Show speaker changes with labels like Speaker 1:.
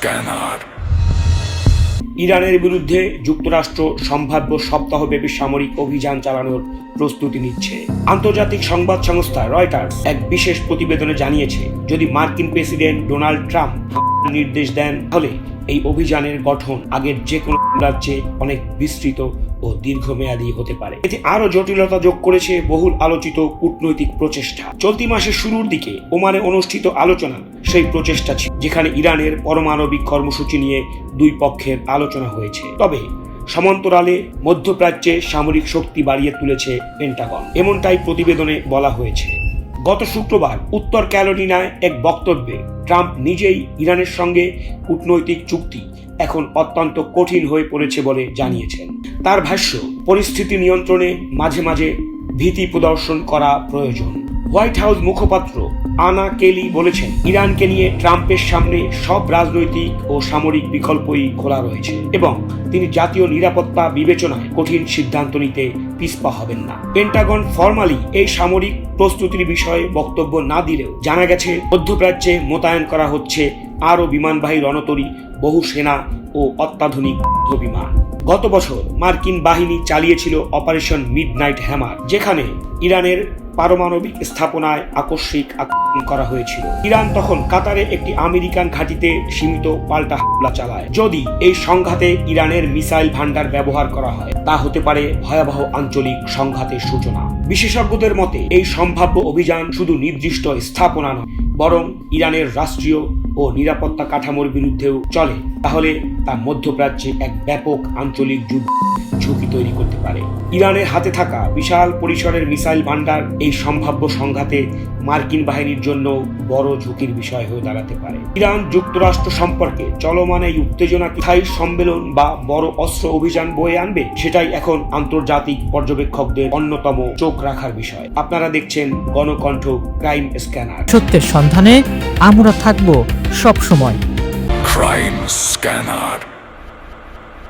Speaker 1: Scanner.
Speaker 2: ইরানের বিরুদ্ধে যুক্তরাষ্ট্র সম্ভাব্য সপ্তাহব্যাপী সামরিক অভিযান চালানোর প্রস্তুতি নিচ্ছে। আন্তর্জাতিক সংবাদ সংস্থা রয়টার্স এক বিশেষ প্রতিবেদনে জানিয়েছে, যদি মার্কিন প্রেসিডেন্ট ডোনাল্ড ট্রাম্প নির্দেশ দেন, তাহলে এই অভিযানের গঠন আগের যে কোনো চেয়ে অনেক বিস্তৃত ও দীর্ঘমেয়াদী হতে পারে। এতে আরো জটিলতা যোগ করেছে বহুল আলোচিত কূটনৈতিক প্রচেষ্টা। চলতি মাসের শুরুর দিকে ওমানে অনুষ্ঠিত আলোচনা সেই প্রচেষ্টা ছিল, যেখানে ইরানের পারমাণবিক কর্মসূচি নিয়ে দুই পক্ষের আলোচনা হয়েছে। তবে সমান্তরালে মধ্যপ্রাচ্যে সামরিক শক্তি বাড়িয়ে তুলেছে পেন্টাগন, এমনটাই প্রতিবেদনে বলা হয়েছে। গত শুক্রবার উত্তর ক্যারোলিনায় এক বক্তব্যে ট্রাম্প নিজেই ইরানের সঙ্গে কূটনৈতিক চুক্তি এখন অত্যন্ত কঠিন হয়ে পড়েছে বলে জানিয়েছেন। তার ভাষ্য, পরিস্থিতি নিয়ন্ত্রণে মাঝে মাঝে ভীতি প্রদর্শন করা প্রয়োজন। হোয়াইট হাউস মুখপাত্র আনা কেলি বলেছেন, ইরানকে নিয়ে ট্রাম্পের সামনে সব রাজনৈতিক ও সামরিক বিকল্পই খোলা রয়েছে এবং তিনি জাতীয় নিরাপত্তা বিবেচনায় কঠিন সিদ্ধান্ত নিতে পিছপা হবেন না। পেন্টাগন ফরমালি এই সামরিক প্রস্তুতির বিষয়ে বক্তব্য না দিলেও জানা গেছে, মধ্যপ্রাচ্যে মোতায়েন করা হচ্ছে আরও বিমানবাহী রণতরী, বহু সেনা ও অত্যাধুনিক বিমান। গত বছর মার্কিন বাহিনী চালিয়েছিল অপারেশন মিডনাইট হ্যামার, যেখানে ইরানের পারমাণবিক স্থাপনায় আকস্মিক আক্রমণ করা হয়েছিল। ইরান তখন কাতারে একটি আমেরিকান ঘাঁটিতে সীমিত পাল্টা হামলা চালায়। যদি এই সংঘাতে ইরানের মিসাইল ভান্ডার ব্যবহার করা হয়, তা হতে পারে ভয়াবহ আঞ্চলিক সংঘাতের সূচনা। বিশেষজ্ঞদের মতে, এই সম্ভাব্য অভিযান শুধু নির্দিষ্ট স্থাপনা নয়, বরং ইরানের রাষ্ট্রীয় ও নিরাপত্তা কাঠামোর বিরুদ্ধেও চলে। তাহলে তা মধ্যপ্রাচ্যে এক ব্যাপক আঞ্চলিক যুদ্ধ ঝুঁকি তৈরি করতে পারে। ইরানের হাতে থাকা বিশাল পরিসরের মিসাইল ভান্ডার এই সম্ভাব্য সংঘাতে মার্কিন বাহিনীর জন্য বড় ঝুঁকির বিষয় হয়ে দাঁড়াতে পারে। ইরান যুক্তরাষ্ট্র সম্পর্কে চলমান এই উত্তেজনা স্থায়ী সম্মেলন বা বড় অস্ত্র অভিযান বয়ে আনবে, সেটাই এখন আন্তর্জাতিক পর্যবেক্ষকদের অন্যতম চোখ রাখার বিষয়। আপনারা দেখছেন গণকণ্ঠ ক্রাইম স্ক্যানার।
Speaker 3: সত্যের সন্ধানে আমরা থাকব সব সময়।
Speaker 1: Crime scanner.